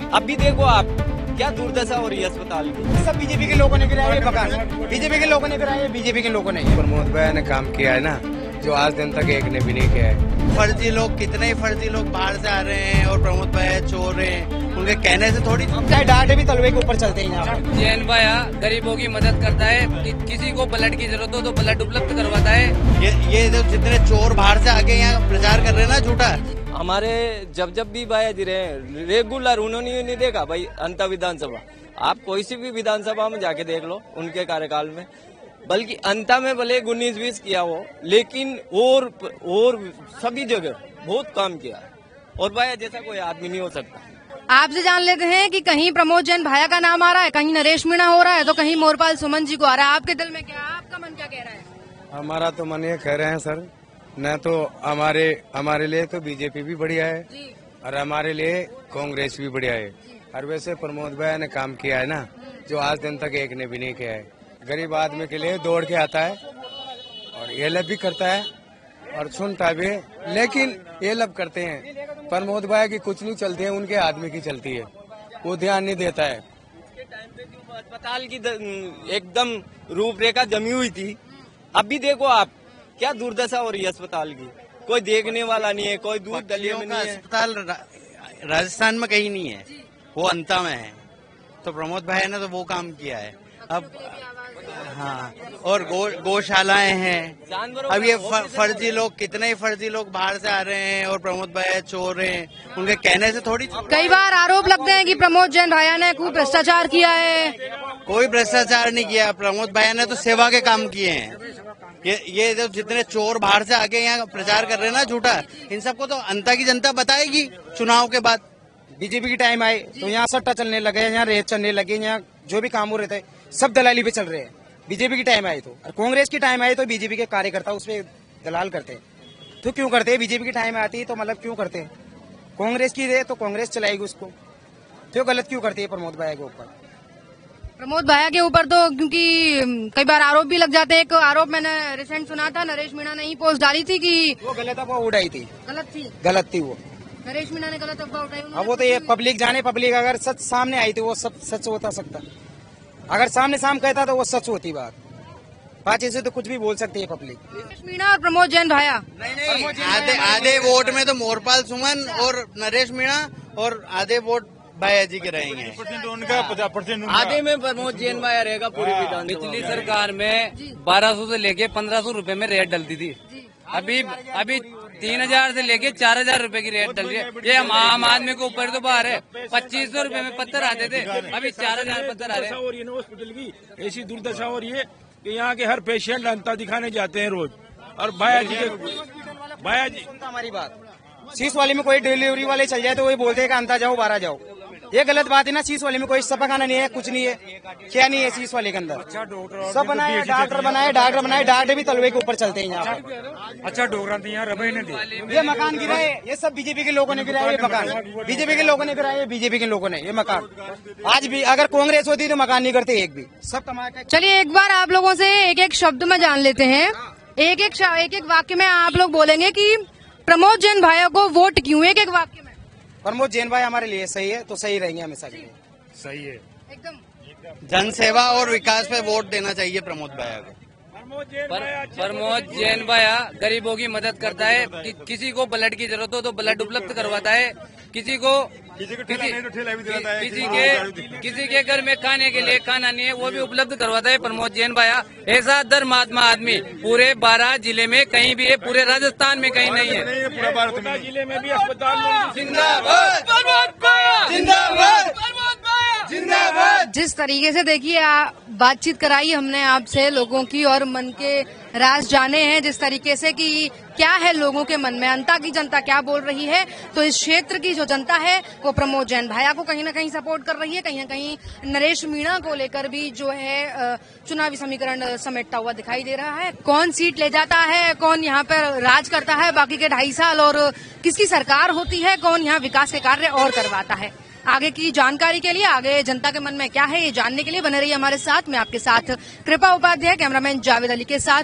अब भी देखो आप क्या दुर्दशा हो रही है अस्पताल की। सब बीजेपी के लोगों ने गिराया ये मकान, बीजेपी के लोगों ने गिराया, बीजेपी के लोगों ने। प्रमोद भाई ने काम किया है ना, जो आज दिन तक एक ने भी नहीं किया है। फर्जी लोग, कितने ही फर्जी लोग बाहर से आ रहे हैं और प्रमोद भाई चोर हैं, उनके कहने से थोड़ी। चाहे डांटे भी तलवे के ऊपर चलते हैं यहाँ पर। जैन भाया गरीबों की मदद करता है, किसी को ब्लड की जरूरत हो तो ब्लड उपलब्ध करवाता है। ये जो जितने चोर बाहर से आके यहाँ प्रचार कर रहे हैं ना झूठा। हमारे जब भी भाया जी रहे रेगुलर, उन्होंने नहीं देखा भाई अंत विधानसभा। आप कोई सी भी विधानसभा में जाके देख लो उनके कार्यकाल में, बल्कि अंता में भले 19-20 किया हो, लेकिन और सभी जगह बहुत काम किया। और भाया जैसा कोई आदमी नहीं हो सकता। आपसे जान लेते हैं कि कहीं प्रमोद जैन भाया का नाम आ रहा है, कहीं नरेश मीणा हो रहा है, तो कहीं मोरपाल सुमन जी को आ रहा है। आपके दिल में क्या, आपका मन क्या कह रहा है? हमारा तो मन ये कह रहे हैं सर, न तो हमारे लिए तो बीजेपी भी बढ़िया है जी। और हमारे लिए कांग्रेस भी बढ़िया है। और वैसे प्रमोद भाई ने काम किया है ना, जो आज दिन तक एक ने भी नहीं किया है। गरीब आदमी के लिए दौड़ के आता है और ये लब भी करता है और सुनता भी है, लेकिन ये लब करते हैं। प्रमोद भाई की कुछ नहीं चलती है, उनके आदमी की चलती है, वो ध्यान नहीं देता है। अस्पताल की एकदम रूपरेखा जमी हुई थी। अब भी देखो आप क्या दुर्दशा हो रही है अस्पताल की। कोई देखने वाला नहीं है, कोई दूध दलिये में नहीं है। अस्पताल राजस्थान में कहीं नहीं है, वो अंता में है। तो प्रमोद भाई ने तो वो काम किया है। अब हाँ, और गौशालाएं हैं। अब ये फर्जी लोग, कितने ही फर्जी लोग बाहर से आ रहे हैं और प्रमोद भाई चोर हैं, उनके कहने से थोड़ी। कई बार आरोप लगते हैं कि प्रमोद जैन भाया ने खूब भ्रष्टाचार किया है। कोई भ्रष्टाचार नहीं किया, प्रमोद भाई ने तो सेवा के काम किए हैं। ये जो जितने चोर बाहर से आके यहाँ प्रचार कर रहे हैं ना झूठा, इन सबको तो अंता की जनता बताएगी चुनाव के बाद। बीजेपी की टाइम आए तो यहाँ सट्टा चलने लगे, यहाँ रेत चलने लगे, यहाँ जो भी काम हो रहे थे सब दलाली पे चल रहे हैं। बीजेपी की टाइम आई तो, और कांग्रेस की टाइम आई तो बीजेपी के कार्यकर्ता उस पर दलाल करते हैं। तो क्यों करते हैं? बीजेपी की टाइम आती है तो मतलब क्यों करते हैं? कांग्रेस की है तो कांग्रेस चलाएगी उसको, तो गलत क्यों करती है प्रमोद भाई के ऊपर? प्रमोद भाया के ऊपर तो क्योंकि कई बार आरोप भी लग जाते हैं। एक आरोप मैंने रिसेंट सुना था, नरेश मीणा ने ही पोस्ट डाली थी कि वो गलत अफवाह उड़ाई थी, गलत थी वो। नरेश मीणा ने गलत अफवाह उठाई। अब वो तो ये पब्लिक जाने, पब्लिक अगर सच सामने आई थी वो सब सच होता सकता। अगर सामने कहता तो वो सच होती बात। बाकी से तो कुछ भी बोल सकती है पब्लिक। नरेश मीणा और प्रमोद जैन भाया नहीं, आधे वोट में तो मोरपाल सुमन और नरेश मीणा और आधे वोट भाया जी के रहेंगे। आधे में प्रमोद जैन भाया रहेगा पूरी विधानसभा। पिछली सरकार में 1200 से लेके 1500 रुपए में रेट डलती थी। अभी 3000 से लेके 4000 रुपए की रेट डल रही है। ये हम आम आदमी को ऊपर तो बाहर है। 2500 रुपए में पत्थर आते थे, अभी 4000 पत्थर आ रहे हैं। हो रही है ना हॉस्पिटल की, ऐसी दुर्दशा हो रही है कि यहाँ के हर पेशेंट अंता दिखाने जाते हैं रोज। और भाया जी हमारी बात, शीश वाले में कोई डिलीवरी वाले चल जाए तो वही बोलते हैं कि अंता जाओ 12 जाओ। ये गलत बात है ना। शीश वाले में कोई सफाखाना नहीं है, कुछ नहीं है, क्या नहीं है शीश वाले के अंदर। सब बनाए, डॉक्टर बनाए, डॉक्टर भी तलवे के ऊपर चलते हैं यहाँ पर। अच्छा डोगरा यहाँ रबई ने दी। ये मकान गिराए, ये सब बीजेपी के लोगों ने गिराया। ये मकान बीजेपी के लोगों ने गिराया, बीजेपी के लोगों ने ये मकान। आज भी अगर कांग्रेस होती तो मकान नहीं करते एक भी, सब कमा के। चलिए एक बार आप लोगों से एक एक शब्द में जान लेते हैं। एक एक वाक्य में आप लोग बोलेंगे कि प्रमोद जैन भाया को वोट क्यों। एक एक वाक्य में। प्रमोद जैन भाई हमारे लिए सही है तो सही रहेंगे हमेशा के लिए। सही है एकदम। जनसेवा और विकास पे वोट देना चाहिए प्रमोद भाया को। प्रमोद जैन भाया गरीबों की मदद करता है, किसी को ब्लड की जरूरत हो तो ब्लड उपलब्ध करवाता है, किसी के घर में खाने के लिए खाना नहीं है वो भी उपलब्ध करवाता है प्रमोद जैन भाया। ऐसा धर्मात्मा आदमी पूरे 12 जिले में कहीं भी है, पूरे राजस्थान में कहीं नहीं है। पूरा भारत में जिले में भी अस्पताल। जिस तरीके से देखिए बातचीत कराई हमने आपसे, लोगों की और मन के राज जाने हैं, जिस तरीके से कि क्या है लोगों के मन में, अंता की जनता क्या बोल रही है। तो इस क्षेत्र की जो जनता है वो प्रमोद जैन भाया को कहीं ना कहीं सपोर्ट कर रही है, कहीं ना कहीं नरेश मीणा को लेकर भी जो है चुनावी समीकरण समेटता हुआ दिखाई दे रहा है। कौन सीट ले जाता है, कौन यहाँ पर राज करता है बाकी के 2.5 साल और किसकी सरकार होती है, कौन यहाँ विकास के कार्य और करवाता है। आगे की जानकारी के लिए, आगे जनता के मन में क्या है ये जानने के लिए बने रहिए हमारे साथ। मैं आपके साथ कृपा उपाध्याय, कैमरामैन जावेद अली के साथ।